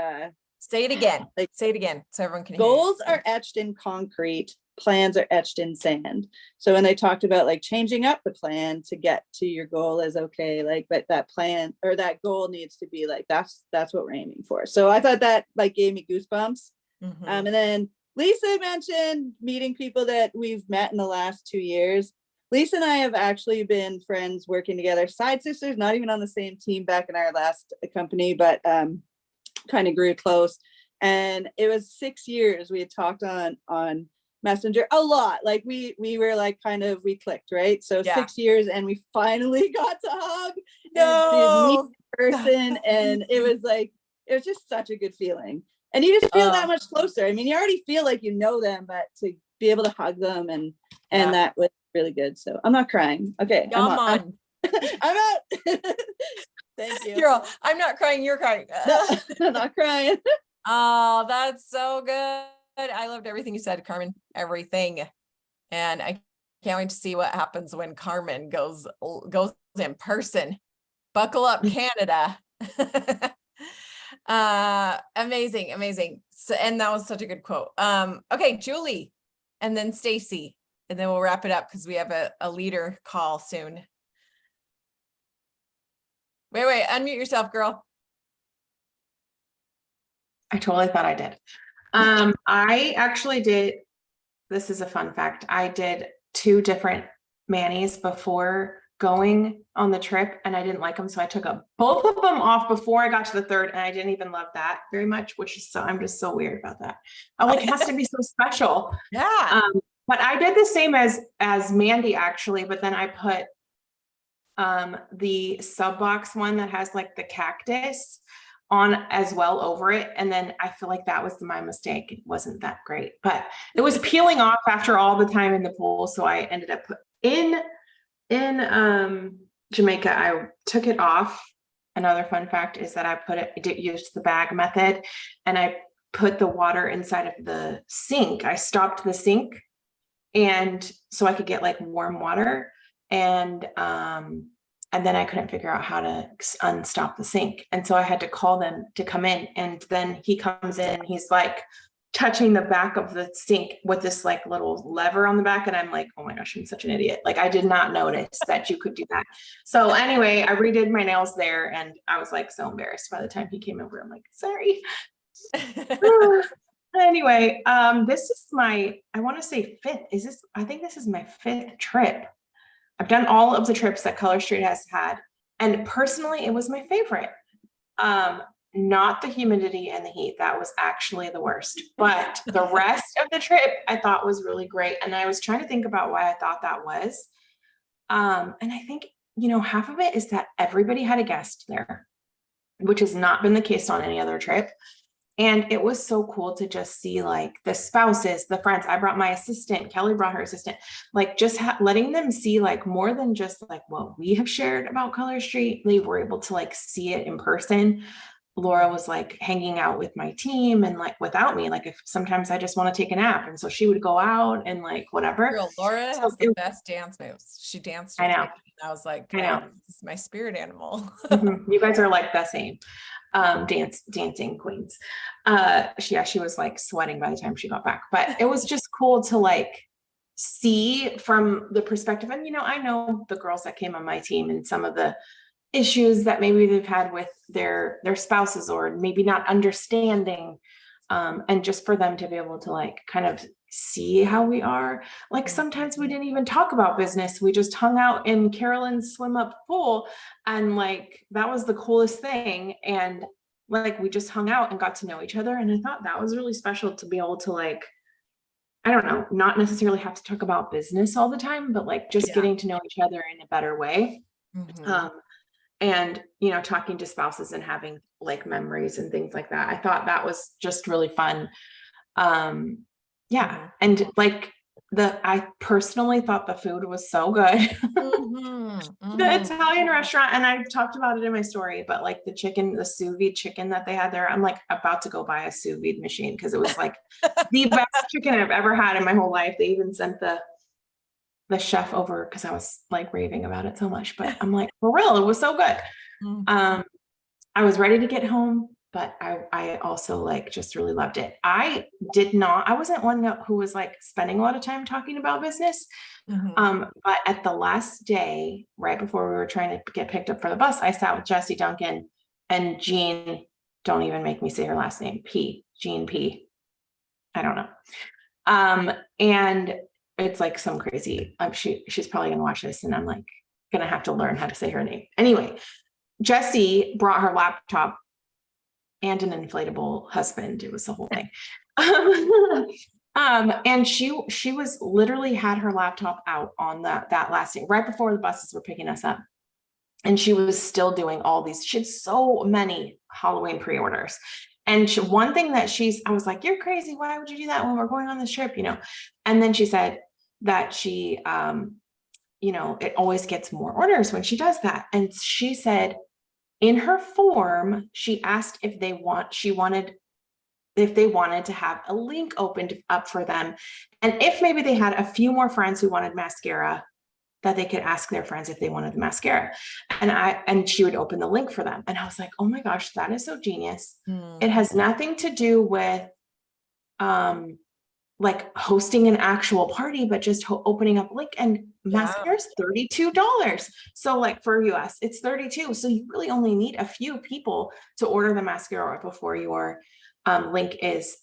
say it again. Like say it again so everyone can hear. Goals are etched in concrete, plans are etched in sand. So when they talked about like changing up the plan to get to your goal is okay, like but that plan or that goal needs to be like that's what we're aiming for. So I thought that like gave me goosebumps. And then Lisa mentioned meeting people that we've met in the last 2 years. Lisa and I have actually been friends working together, side sisters, not even on the same team back in our last company, but kind of grew close. And it was 6 years we had talked on Messenger a lot. Like we were like we clicked, right? So 6 years and we finally got to hug and meet in person. And it was just such a good feeling. And you just feel that much closer. I mean, you already feel like you know them, but to be able to hug them and that was really good. So I'm not crying. Okay. Come on. I'm out. Thank you. Girl, I'm not crying. You're crying. No, I'm not crying. Oh, that's so good. I loved everything you said, Carmen. Everything. And I can't wait to see what happens when Carmen goes in person. Buckle up, Canada. Amazing. So, and that was such a good quote. Okay, Julie, and then Stacy, and then we'll wrap it up because we have a leader call soon. Wait, unmute yourself, girl. I totally thought I did. I actually did, this is a fun fact. I did 2 different manis before going on the trip and I didn't like them. So I took both of them off before I got to the 3rd and I didn't even love that very much, which is I'm just so weird about that. I'm like, it has to be so special. Yeah. But I did the same as Mandy actually, but then I put the sub box one that has like the cactus on as well over it. And then I feel like that was my mistake. It wasn't that great, but it was peeling off after all the time in the pool. So I ended up in Jamaica, I took it off. Another fun fact is that I used the bag method, and I put the water inside of the sink. I stopped the sink, and so I could get like warm water, and then I couldn't figure out how to unstop the sink. And so I had to call them to come in, and then he comes in and he's like touching the back of the sink with this like little lever on the back. And I'm like, oh my gosh, I'm such an idiot. Like I did not notice that you could do that. So anyway, I redid my nails there, and I was like so embarrassed by the time he came over. I'm like, sorry. Anyway, this is my, I want to say fifth. I think this is my fifth trip. I've done all of the trips that Color Street has had, and personally, it was my favorite. Not the humidity and the heat. That was actually the worst, but the rest of the trip I thought was really great. And I was trying to think about why I thought that was. And I think, half of it is that everybody had a guest there, which has not been the case on any other trip. And it was so cool to just see like the spouses, the friends. I brought my assistant, Kelly brought her assistant, like just letting them see like more than just like what we have shared about Color Street. They were able to like see it in person. Laura was like hanging out with my team and like without me, like if sometimes I just want to take a nap. And so she would go out and like whatever. Girl, Laura So has the best dance moves. She danced. I with know. me, and I was like, I know. This is my spirit animal. You guys are like the same. Dancing queens. She was like sweating by the time she got back, but it was just cool to like see from the perspective. And I know the girls that came on my team and some of the issues that maybe they've had with their spouses, or maybe not understanding, and just for them to be able to like kind of see how we are. Like sometimes we didn't even talk about business. We just hung out in Carolyn's swim up pool, and like that was the coolest thing. And like we just hung out and got to know each other. And I thought that was really special to be able to like, I don't know, not necessarily have to talk about business all the time, but like just getting to know each other in a better way. And talking to spouses and having like memories and things like that. I thought that was just really fun. And like I personally thought the food was so good. The Italian restaurant, and I talked about it in my story, but like the sous vide chicken that they had there, I'm like about to go buy a sous vide machine because it was like the best chicken I've ever had in my whole life. They even sent the chef over because I was like raving about it so much, but I'm like, for real, it was so good. I was ready to get home, but I also like just really loved it. I wasn't one who was like spending a lot of time talking about business. But at the last day, right before we were trying to get picked up for the bus, I sat with Jessie Duncan and Jean, don't even make me say her last name, Jean P. I don't know. And it's like some crazy, she's probably gonna watch this and I'm like gonna have to learn how to say her name. Anyway, Jessie brought her laptop and an inflatable husband. It was the whole thing. And she was literally had her laptop out on that last day, right before the buses were picking us up. And she was still doing all these, she had so many Halloween pre-orders. And one thing that I was like, you're crazy. Why would you do that when we're going on this trip? And then she said that she, it always gets more orders when she does that. And she said in her form, she asked if they wanted to have a link opened up for them. And if maybe they had a few more friends who wanted mascara, that they could ask their friends if they wanted the mascara. And she would open the link for them. And I was like, oh my gosh, that is so genius. It has nothing to do with like hosting an actual party, but just opening up a link. And mascara is $32. So like for US, it's $32. So you really only need a few people to order the mascara before your link is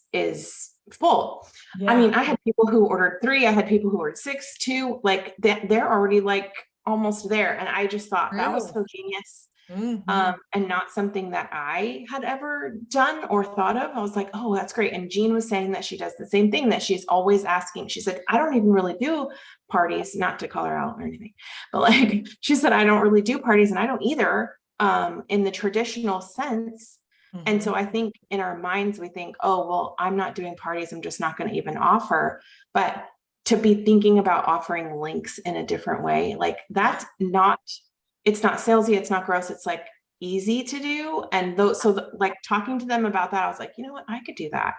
full. I mean, I had people who ordered 3, I had people who ordered 6, 2, like they're already like almost there. And I just thought that was so genius. Mhm. and not something that I had ever done or thought of. I was like, oh, that's great. And Jean was saying that she does the same thing, that she's always asking. She's like, I don't even really do parties, not to call her out or anything, but like she said, I don't really do parties, and I don't either, in the traditional sense. And so Mhm. I think in our minds, we think, oh, well, I'm not doing parties, I'm just not going to even offer. But to be thinking about offering links in a different way, like that's not, it's not salesy, it's not gross, it's like easy to do. And those, so like talking to them about that, I was like, you know what, I could do that.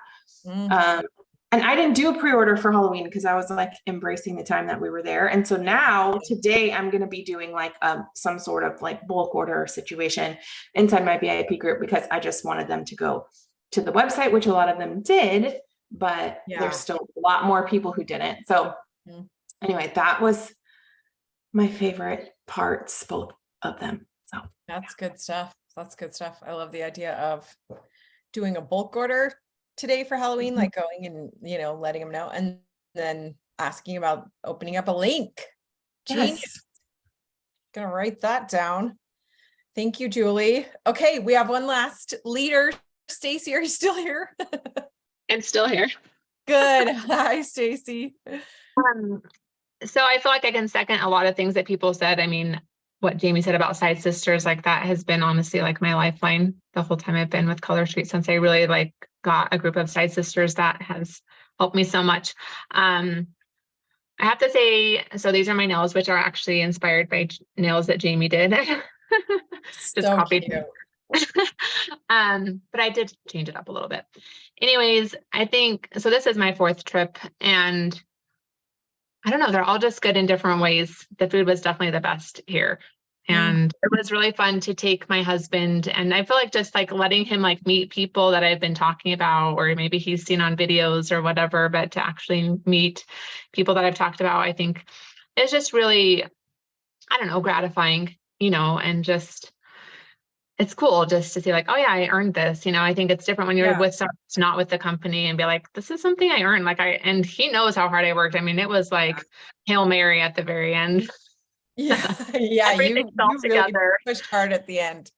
Mhm. And I didn't do a pre-order for Halloween because I was like embracing the time that we were there. And so now today I'm going to be doing like some sort of like bulk order situation inside my VIP group, because I just wanted them to go to the website, which a lot of them did, but Yeah. there's still a lot more people who didn't. So Mhm. anyway, that was my favorite parts, both of them. So That's good stuff. That's good stuff. I love the idea of doing a bulk order today for Halloween, like going and, letting them know, and then asking about opening up a link. Genius. yes. Gonna write that down. Thank you, Julie. Okay, we have one last leader. Stacy, are you still here? I'm still here. Good. Hi, Stacy. So I feel like I can second a lot of things that people said. I mean, what Jamie said about side sisters, like that has been honestly like my lifeline the whole time I've been with Color Street, since I really like got a group of side sisters that has helped me so much. I have to say, so these are my nails, which are actually inspired by nails that Jamie did. Just So copied. cute. But I did change it up a little bit. Anyways, I think, so this is my 4th trip, and I don't know, they're all just good in different ways. The food was definitely the best here. And it was really fun to take my husband, and I feel like just like letting him like meet people that I've been talking about, or maybe he's seen on videos or whatever, but to actually meet people that I've talked about, I think is just really, I don't know, gratifying, and just, it's cool just to see like, oh yeah, I earned this. I think it's different when you're with someone that's not with the company, and be like, this is something I earned. And he knows how hard I worked. I mean, it was like Hail Mary at the very end. Yeah. Yeah. Everything fell really together. pushed hard at the end.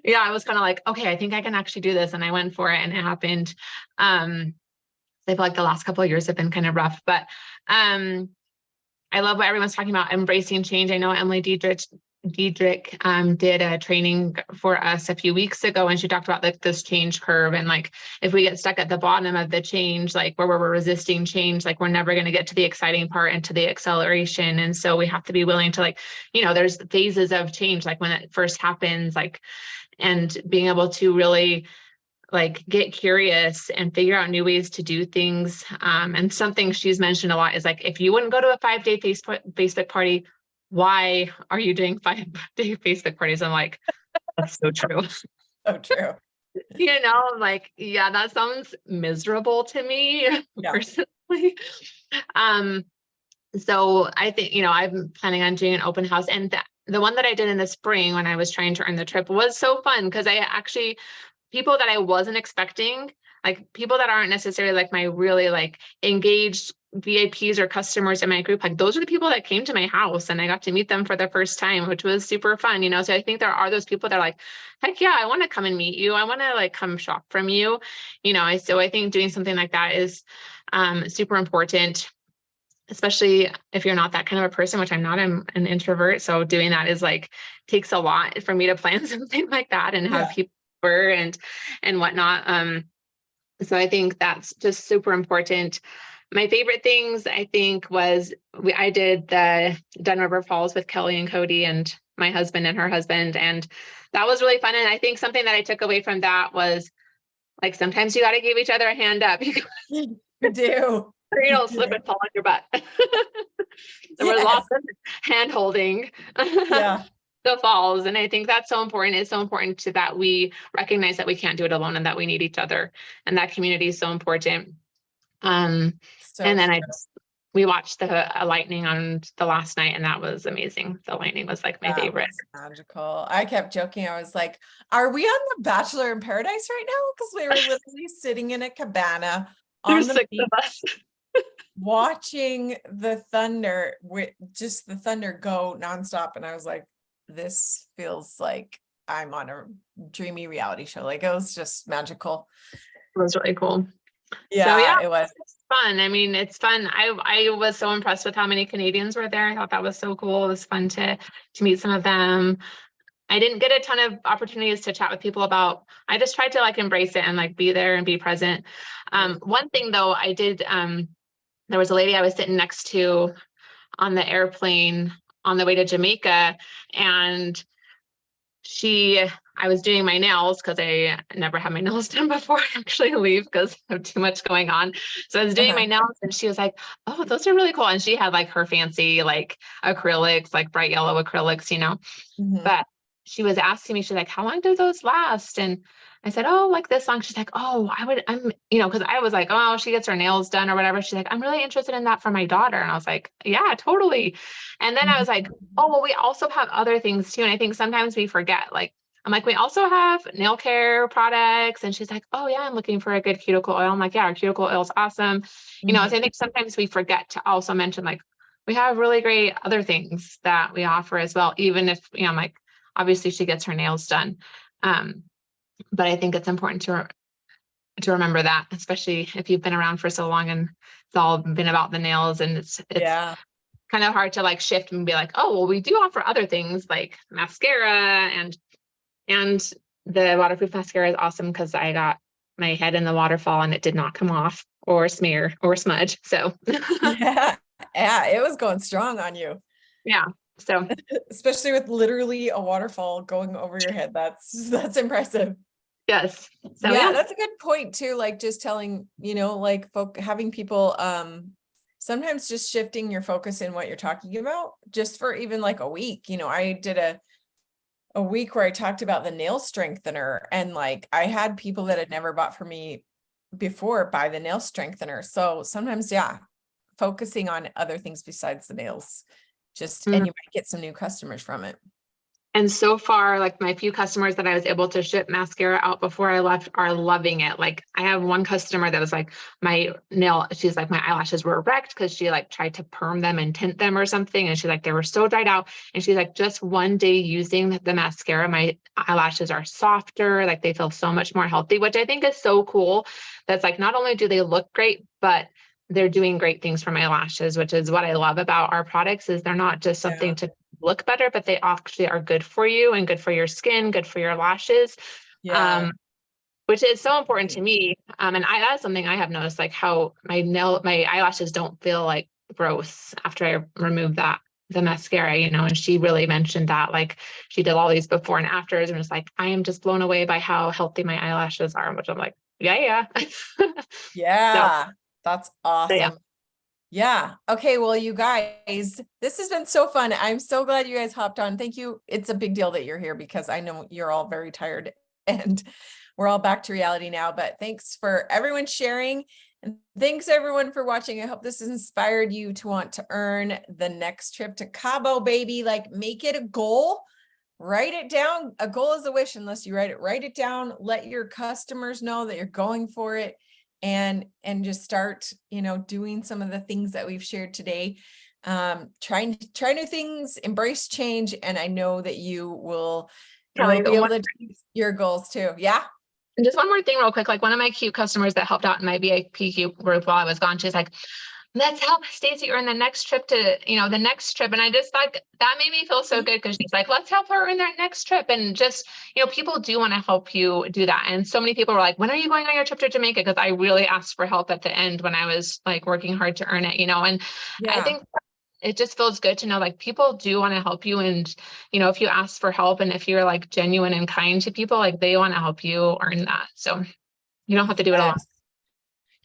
Yeah. I was kind of like, okay, I think I can actually do this. And I went for it, and it happened. I feel like the last couple of years have been kind of rough, but I love what everyone's talking about, embracing change. I know Emily Diedrich did a training for us a few weeks ago, and she talked about like this change curve, and like if we get stuck at the bottom of the change, like where we're resisting change, like we're never going to get to the exciting part and to the acceleration. And so we have to be willing to like, there's phases of change, like when it first happens, like, and being able to really like get curious and figure out new ways to do things. And something she's mentioned a lot is like, if you wouldn't go to a 5-day Facebook party, why are you doing 5-day Facebook parties? I'm like, that's so true. So true. Like, yeah, that sounds miserable to me personally. So I think, I'm planning on doing an open house, and the one that I did in the spring when I was trying to earn the trip was so fun, because I actually, people that I wasn't expecting, like people that aren't necessarily like my really like engaged VIPs or customers in my group, like those are the people that came to my house, and I got to meet them for the first time, which was super fun, So I think there are those people that are like, heck yeah, I want to come and meet you. I want to like come shop from you, So I think doing something like that is super important, especially if you're not that kind of a person, which I'm not. I'm an introvert. So doing that is like, takes a lot for me to plan something like that and have people over and whatnot. So I think that's just super important. My favorite things, I think, was I did the Dun River Falls with Kelly and Cody and my husband and her husband. And that was really fun. And I think something that I took away from that was like, sometimes you got to give each other a hand up. You do. Or you don't slip and fall on your butt. There was lots of hand holding. Yeah. The falls. And I think that's so important. It's so important that we recognize that we can't do it alone, and that we need each other. And that community is so important. And then we watched the lightning on the last night, and that was amazing. The lightning was like my favorite. Magical. I kept joking. I was like, are we on The Bachelor in Paradise right now? Because we were literally sitting in a cabana on the beach, watching the thunder, just the thunder go nonstop. And I was like, this feels like I'm on a dreamy reality show. Like it was just magical. It was really cool. Yeah, So yeah, it was. it's fun. I mean, it's fun. I was so impressed with how many Canadians were there. I thought that was so cool. It was fun to meet some of them. I didn't get a ton of opportunities to chat with people about, I just tried to like embrace it and like be there and be present. One thing though, I did, there was a lady I was sitting next to on the airplane on the way to Jamaica, and I was doing my nails because I never had my nails done before I actually leave because of too much going on. So I was doing my nails and she was like, oh, those are really cool. And she had like her fancy like acrylics, like bright yellow acrylics, you know, but she was asking me, she's like, how long do those last? And I said, oh, like this long. She's like, oh, because I was like, oh, she gets her nails done or whatever. She's like, I'm really interested in that for my daughter. And I was like, yeah, totally. And then I was like, oh, well, we also have other things too. And I think sometimes we forget, like, I'm like, we also have nail care products. And she's like, oh yeah, I'm looking for a good cuticle oil. I'm like, yeah, our cuticle oil is awesome. You know, so I think sometimes we forget to also mention, like, we have really great other things that we offer as well, even if, you know, I'm like, obviously she gets her nails done. But I think it's important to remember that, especially if you've been around for so long and it's all been about the nails, and it's kind of hard to like shift and be like, oh, well, we do offer other things like mascara, and the waterproof mascara is awesome because I got my head in the waterfall and it did not come off or smear or smudge. So yeah, it was going strong on you. Yeah. So especially with literally a waterfall going over your head. That's impressive. Yes. So yeah, that's a good point too. Like just telling, you know, like having people, sometimes just shifting your focus in what you're talking about just for even like a week. You know, I did a week where I talked about the nail strengthener, and like I had people that had never bought from me before buy the nail strengthener. So sometimes, yeah, focusing on other things besides the nails, and you might get some new customers from it. And so far, like my few customers that I was able to ship mascara out before I left are loving it. Like I have one customer that was like, she's like, my eyelashes were wrecked because she like tried to perm them and tint them or something. And she's like, they were so dried out. And she's like, just one day using the mascara, my eyelashes are softer. Like they feel so much more healthy, which I think is so cool. That's like, not only do they look great, but they're doing great things for my lashes, which is what I love about our products, is they're not just something to look better, but they actually are good for you and good for your skin, good for your lashes. Which is so important to me. And that's something I have noticed, like how my eyelashes don't feel like gross after I remove the mascara, you know. And she really mentioned that, like she did all these before and afters and was like, I am just blown away by how healthy my eyelashes are, which I'm like, yeah. Yeah. So, that's awesome. So yeah. Okay. Well, you guys, this has been so fun. I'm so glad you guys hopped on. Thank you. It's a big deal that you're here because I know you're all very tired and we're all back to reality now, but thanks for everyone sharing, and thanks everyone for watching. I hope this has inspired you to want to earn the next trip to Cabo, baby. Like make it a goal, write it down. A goal is a wish unless you write it down, let your customers know that you're going for it. And just start, you know, doing some of the things that we've shared today. Try new things, embrace change, and I know that you will be able to achieve your goals too. Yeah. And just one more thing real quick, like one of my cute customers that helped out in my VIP group while I was gone, she's like, let's help Stacy earn the next trip to, you know, the next trip. And I just thought that made me feel so good because she's like, let's help her earn that next trip. And just, you know, people do want to help you do that. And so many people were like, when are you going on your trip to Jamaica? Because I really asked for help at the end when I was like working hard to earn it, you know. And I think it just feels good to know like people do want to help you. And, you know, if you ask for help and if you're like genuine and kind to people, like they want to help you earn that. So you don't have to do it alone.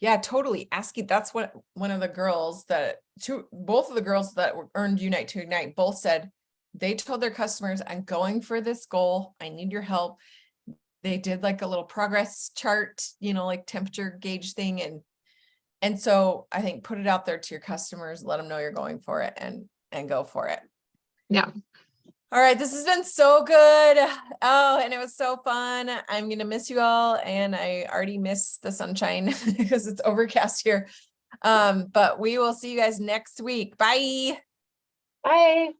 Yeah, totally. That's what one of the girls both of the girls that earned Unite to Ignite both said. They told their customers, I'm going for this goal. I need your help. They did like a little progress chart, you know, like temperature gauge thing. And so I think put it out there to your customers, let them know you're going for it and go for it. Yeah. All right. This has been so good. Oh, and it was so fun. I'm going to miss you all. And I already miss the sunshine because it's overcast here. But we will see you guys next week. Bye. Bye.